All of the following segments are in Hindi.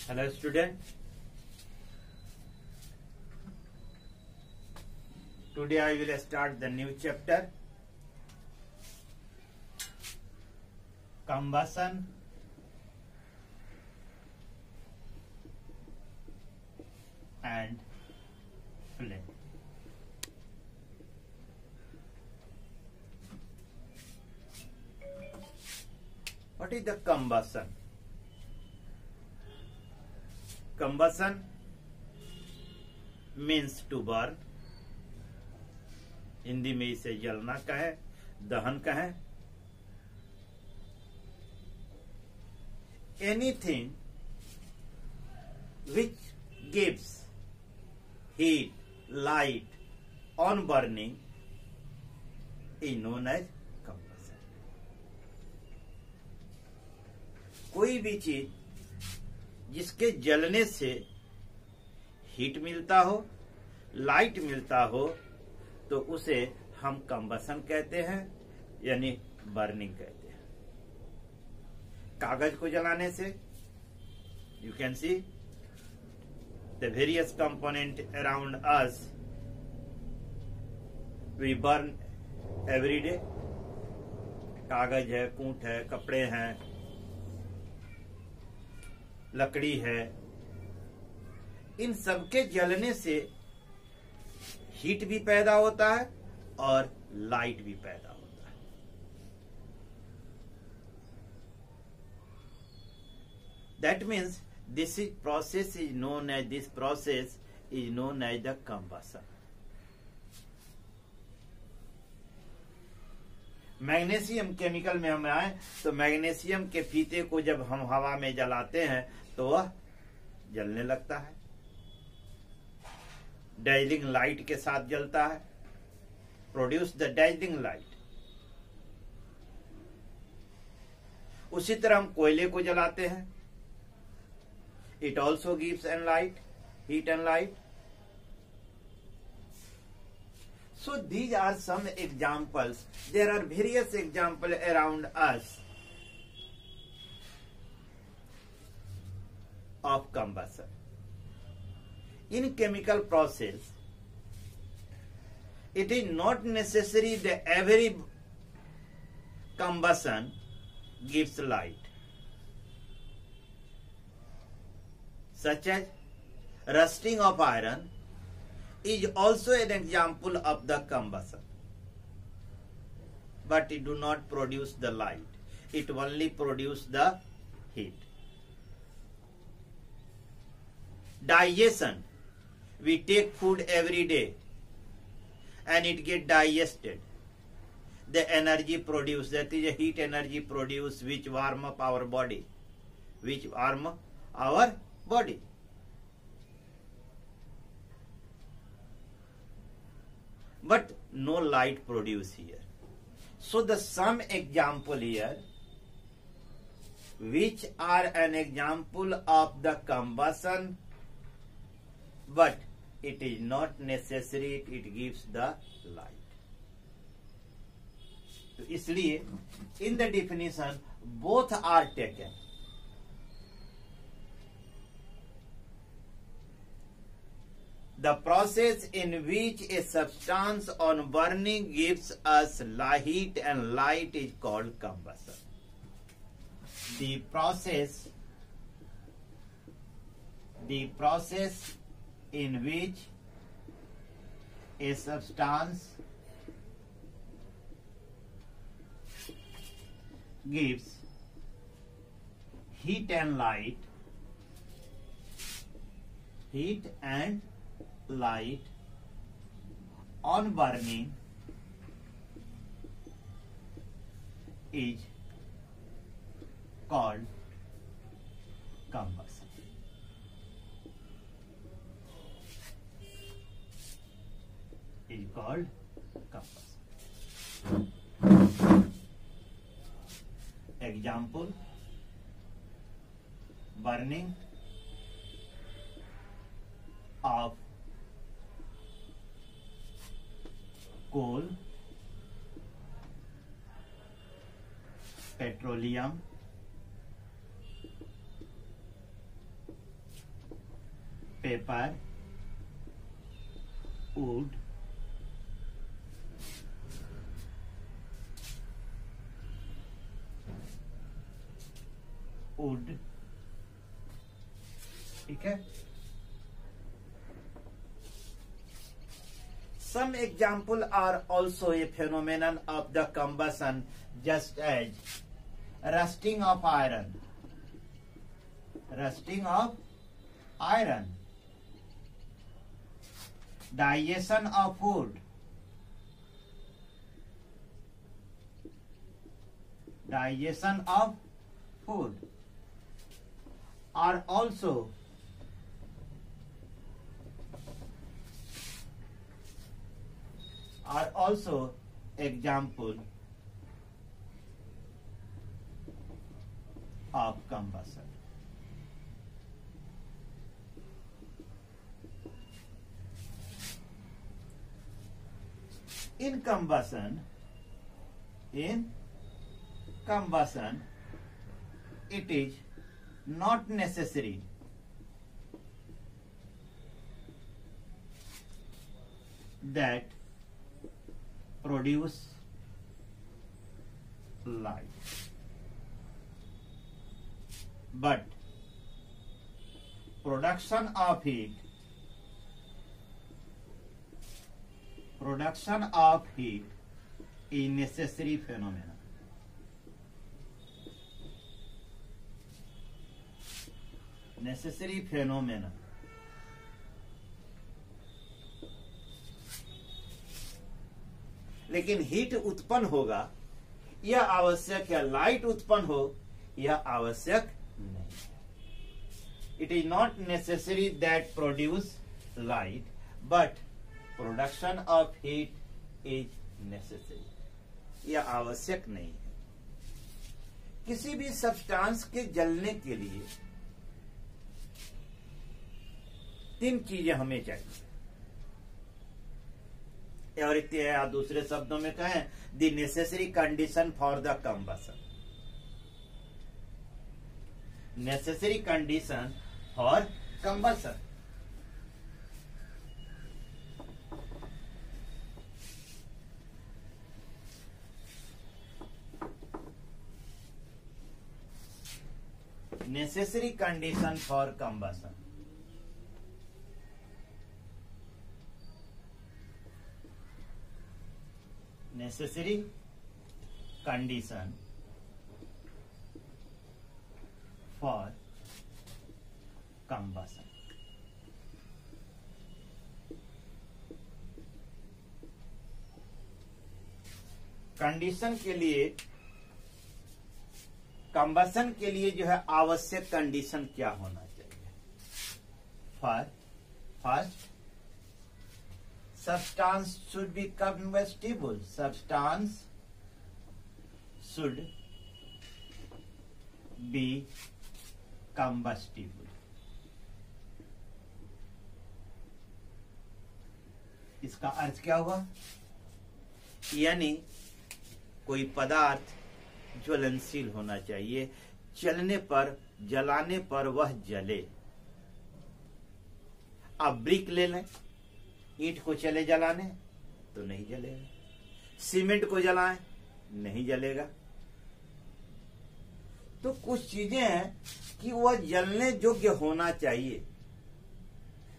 Hello student. Today I will start the new chapter, combustion and flame. What is the combustion? Combustion means to burn. Hindi में इसे जलना कहे, दहन कहे. Anything which gives heat, light on burning is known as combustion. कोई भी चीज जिसके जलने से हीट मिलता हो, लाइट मिलता हो, तो उसे हम कंबसन कहते हैं, यानी बर्निंग कहते हैं. कागज को जलाने से you can see the various component around us we burn every day. कागज है, कूट है, कपड़े हैं, लकड़ी है. इन सबके जलने से हीट भी पैदा होता है और लाइट भी पैदा होता है. That means this process is known as the combustion. Magnesium chemical में हम आए तो मैग्नीशियम के फीते को जब हम हवा में जलाते हैं तो वह जलने लगता है. डैजलिंग लाइट के साथ जलता है, प्रोड्यूस द डैजलिंग लाइट. उसी तरह हम कोयले को जलाते हैं, it also gives an light, heat and light. So these are some examples. There are various example around us of combustion. In chemical process, it is not necessary that every combustion gives light. Such as rusting of iron is also an example of the combustion, but it do not produce the light. It only produce the heat. Digestion. We take food every day and it get digested. The energy produced, that is a heat energy produced, which warm up our body. But no light produced here. So the some example here which are an example of the combustion, but it is not necessary it gives the light. तो इसलिए in the definition both are taken. The process in which a substance on burning gives us heat and light is called combustion. The process in which a substance gives heat and light on burning is called combustion. Is called combustion. Example: burning of coal, petroleum, paper, wood, ठीक है। Some example are also a phenomenon of the combustion, just as rusting of iron, digestion of food, are also example of combustion. In combustion, it is not necessary that produce light, but production of heat is necessary phenomenon. लेकिन हीट उत्पन्न होगा यह आवश्यक है, लाइट उत्पन्न हो यह आवश्यक नहीं है। It is not necessary that produce light, but production of heat is necessary, यह आवश्यक नहीं है। किसी भी सब्सटेंस के जलने के लिए तीन चीजें हमें चाहिए, और या दूसरे शब्दों में कहें the necessary condition for the combustion, necessary condition for combustion. Necessary condition for combustion, necessary condition for combustion. Condition के लिए, कंबशन के लिए जो है आवश्यक कंडीशन क्या होना चाहिए? First, substance should be combustible. Substance should be combustible. इसका अर्थ क्या हुआ? यानी कोई पदार्थ ज्वलनशील होना चाहिए, चलने पर, जलाने पर वह जले। आप ब्रिक ले लें, ईंट को चले जलाने तो नहीं जलेगा, सीमेंट को जलाएं नहीं जलेगा। तो कुछ चीजें हैं कि वह जलने योग्य होना चाहिए।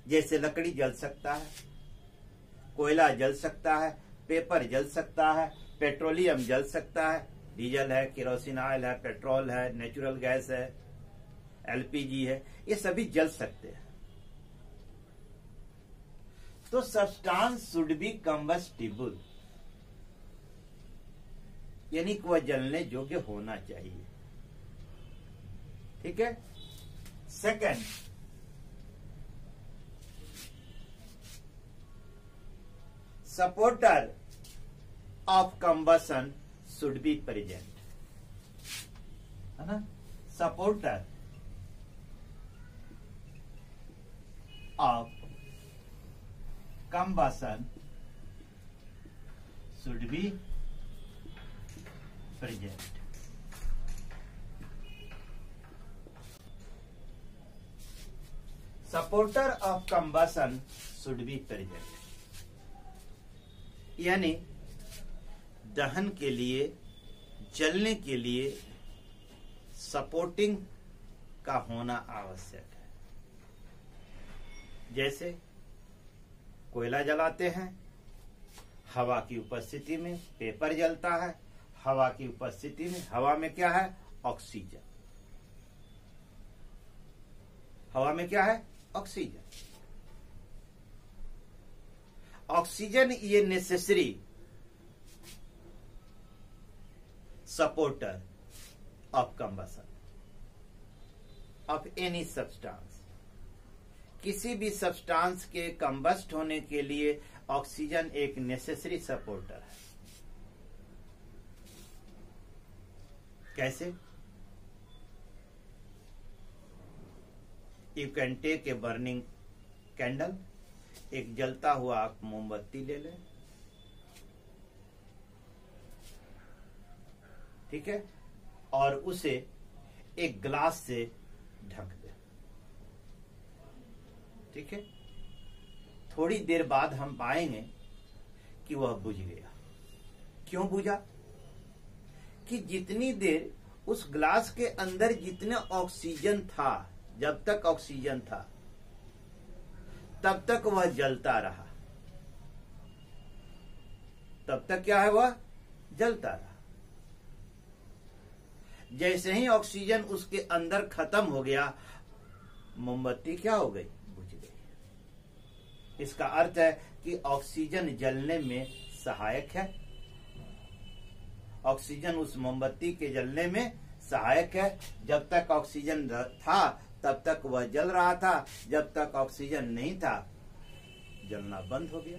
जैसे लकड़ी जल सकता है, कोयला जल सकता है, पेपर जल सकता है, पेट्रोलियम जल सकता है, डीजल है, केरोसिन ऑयल है, पेट्रोल है, नेचुरल गैस है, एलपीजी है, ये सभी जल सकते हैं। तो सब्सटेंस शुड बी कंबस्टिबल, यानी कि वह जलने योग्य होना चाहिए। ठीक है। Second, supporter of combustion should be present, है ना। Supporter of combustion should be present. Supporter of combustion should be present, यानी दहन के लिए, जलने के लिए सपोर्टिंग का होना आवश्यक है। जैसे कोयला जलाते हैं, हवा की उपस्थिति में पेपर जलता है, हवा की उपस्थिति में, हवा में क्या है? ऑक्सीजन। हवा में क्या है? ऑक्सीजन। ऑक्सीजन ये necessary supporter of combustion of any substance. किसी भी सब्सटेंस के कंबस्ट होने के लिए ऑक्सीजन एक नेसेसरी सपोर्टर है। कैसे? You can take a burning candle, एक जलता हुआ आप मोमबत्ती ले लें, ठीक है, और उसे एक ग्लास से ढक दें, ठीक है। थोड़ी देर बाद हम पाएंगे कि वह बुझ गया। क्यों बुझा? कि जितनी देर उस ग्लास के अंदर जितना ऑक्सीजन था, जब तक ऑक्सीजन था तब तक वह जलता रहा, तब तक क्या है? वह जलता रहा। जैसे ही ऑक्सीजन उसके अंदर खत्म हो गया, मोमबत्ती क्या हो गई? बुझ गई। इसका अर्थ है कि ऑक्सीजन जलने में सहायक है। ऑक्सीजन उस मोमबत्ती के जलने में सहायक है। जब तक ऑक्सीजन था तब तक वह जल रहा था, जब तक ऑक्सीजन नहीं था जलना बंद हो गया।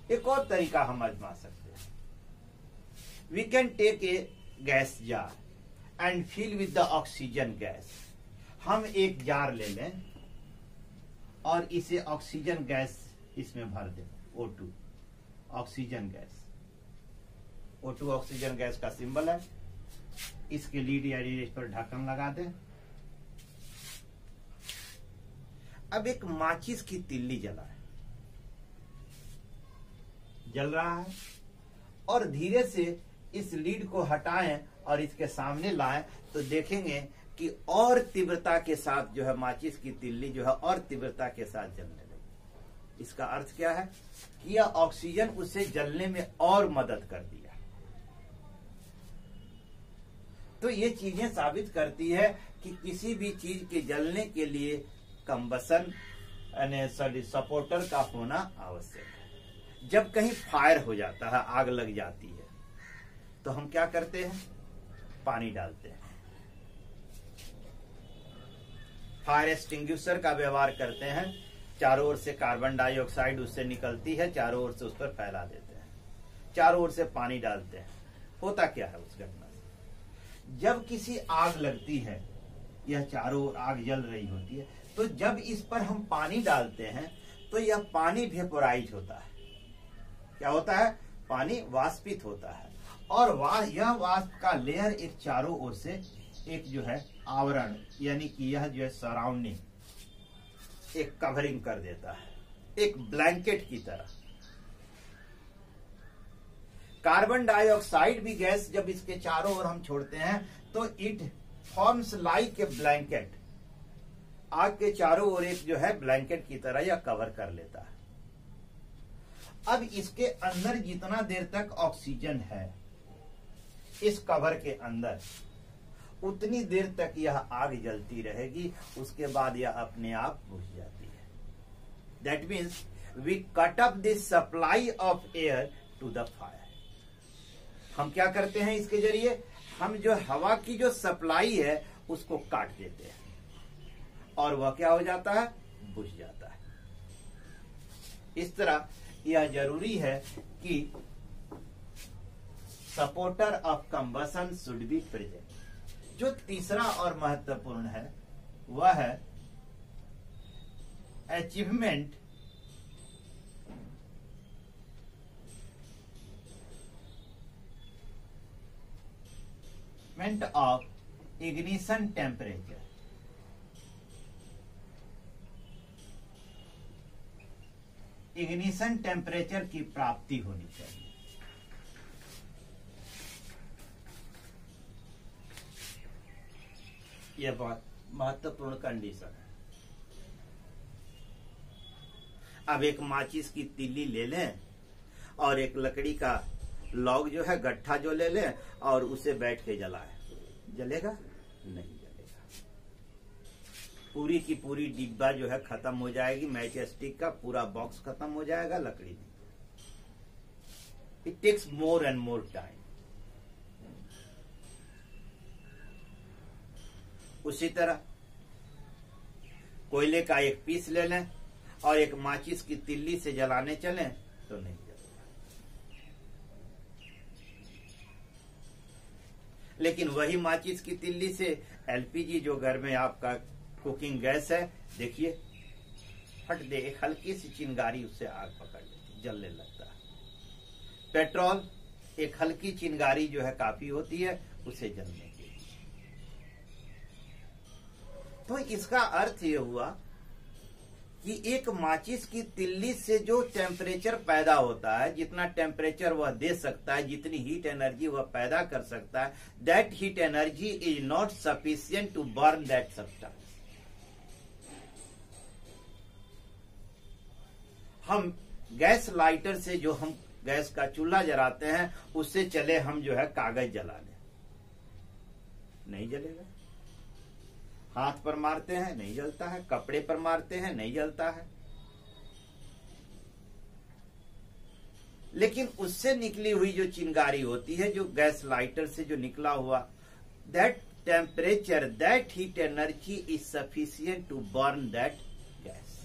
एक और तरीका हम आजमा सकते हैं। We can take a gas jar and fill with the oxygen gas. हम एक जार ले लें और इसे ऑक्सीजन गैस इसमें भर दें, O2 oxygen gas. O2 oxygen gas का सिंबल है। इसके लीड या इस पर ढक्कन लगा दें। अब एक माचिस की तिल्ली जलाएं, जल रहा है, और धीरे से इस लीड को हटाएं और इसके सामने लाएं तो देखेंगे कि और तीव्रता के साथ जो है माचिस की तिल्ली जो है और तीव्रता के साथ जलने लगी। इसका अर्थ क्या है? कि यह ऑक्सीजन उसे जलने में और मदद कर दिया। तो ये चीजें साबित करती है कि किसी भी चीज के जलने के लिए कंबसन यानी सपोर्टर का होना आवश्यक है। जब कहीं फायर हो जाता है, आग लग जाती है, तो हम क्या करते हैं? पानी डालते हैं, फायर एक्सटिंग्विशर का व्यवहार करते हैं। चारों ओर से कार्बन डाइऑक्साइड उससे निकलती है, चारों ओर से उस पर फैला देते हैं, चारों ओर से पानी डालते हैं। होता क्या है उस घटना से? जब किसी आग लगती है, यह चारों ओर आग जल रही होती है, तो जब इस पर हम पानी डालते हैं तो यह पानी वेपोराइज होता है। क्या होता है? पानी वाष्पित होता है, और यह वाष्प का लेयर एक चारों ओर से एक जो है आवरण, यानी कि यह जो है सराउंडिंग, एक कवरिंग कर देता है, एक ब्लैंकेट की तरह। कार्बन डाइऑक्साइड भी गैस जब इसके चारों ओर हम छोड़ते हैं तो it forms like a blanket. आग के चारों ओर एक जो है ब्लैंकेट की तरह यह कवर कर लेता है। अब इसके अंदर जितना देर तक ऑक्सीजन है इस कवर के अंदर, उतनी देर तक यह आग जलती रहेगी। उसके बाद यह अपने आप बुझ जाती है। That means we cut up the supply of air to the fire. हम क्या करते हैं इसके जरिए? हम जो हवा की जो सप्लाई है उसको काट देते हैं और वह क्या हो जाता है? बुझ जाता है। इस तरह यह जरूरी है कि supporter of combustion should be present. जो तीसरा और महत्वपूर्ण है वह है achievement of ignition temperature. Ignition temperature की प्राप्ति होनी चाहिए। यह बहुत महत्वपूर्ण कंडीशन है। अब एक माचिस की तीली ले लें और एक लकड़ी का लॉग जो है, गट्ठा जो ले लें और उसे बैठ के जलाएं, जलेगा? नहीं जलेगा। पूरी की पूरी डिब्बा जो है खत्म हो जाएगी, मैच स्टिक का पूरा बॉक्स खत्म हो जाएगा, लकड़ी नहीं। It takes more and more time. उसी तरह कोयले का एक पीस ले लें और एक माचिस की तिल्ली से जलाने चलें तो नहीं जलेगा। लेकिन वही माचिस की तिल्ली से एलपीजी जो घर में आपका कुकिंग गैस है, देखिए फट दे, एक हल्की सी चिंगारी उससे आग पकड़ लेती, जलने लगता है। पेट्रोल, एक हल्की चिंगारी जो है काफी होती है उसे जलने के लिए। तो इसका अर्थ ये हुआ कि एक माचिस की तिल्ली से जो टेम्परेचर पैदा होता है, जितना टेम्परेचर वह दे सकता है, जितनी हीट एनर्जी वह पैदा कर सकता है, that heat energy is not sufficient to burn that substance. हम गैस लाइटर से जो हम गैस का चूल्हा जलाते हैं, उससे चले हम जो है कागज जला लें, नहीं जलेगा। हाथ पर मारते हैं नहीं जलता है, कपड़े पर मारते हैं नहीं जलता है। लेकिन उससे निकली हुई जो चिंगारी होती है, जो गैस लाइटर से जो निकला हुआ, that temperature, that heat energy is sufficient to burn that gas.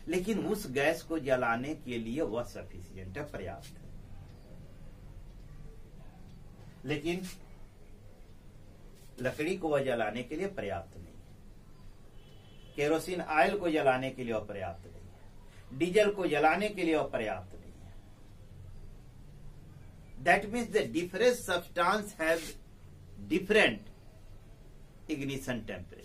लेकिन उस गैस को जलाने के लिए वह सफिशिएंट है, पर्याप्त है। लेकिन लकड़ी को वह जलाने के लिए पर्याप्त नहीं है, केरोसिन ऑयल को जलाने के लिए वह पर्याप्त नहीं है, डीजल को जलाने के लिए वह पर्याप्त नहीं है। That means the different substance have different ignition temperature.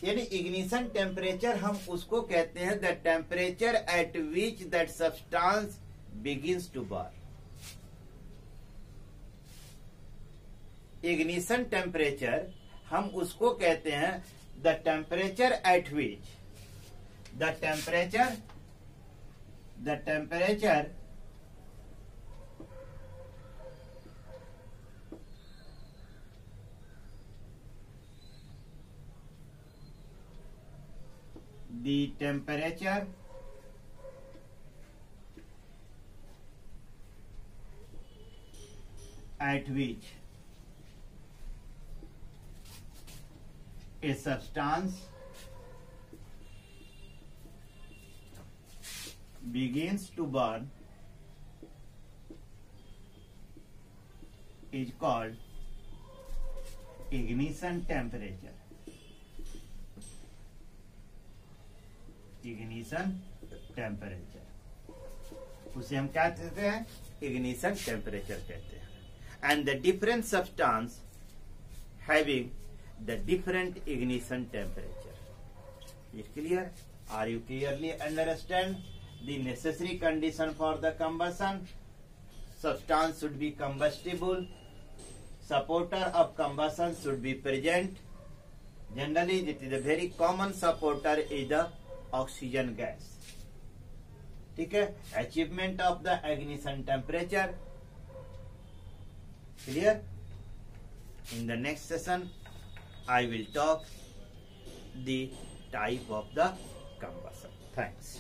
यानी इग्निशन टेम्परेचर हम उसको कहते हैं the temperature at which that substance begins to burn. Ignition temperature हम उसको कहते हैं the temperature at which the temperature at which a substance begins to burn is called ignition temperature. Ignition temperature, उसे हम क्या कहते हैं? इग्निशन टेम्परेचर कहते हैं। And the different substance having the different ignition temperature. Is clear? Are you clearly understand the necessary condition for the combustion? Substance should be combustible. Supporter of combustion should be present. Generally, it is a very common supporter is the oxygen gas. ठीक है? Achievement of the ignition temperature. Clear? In the next session, I will talk the type of the combustion. Thanks.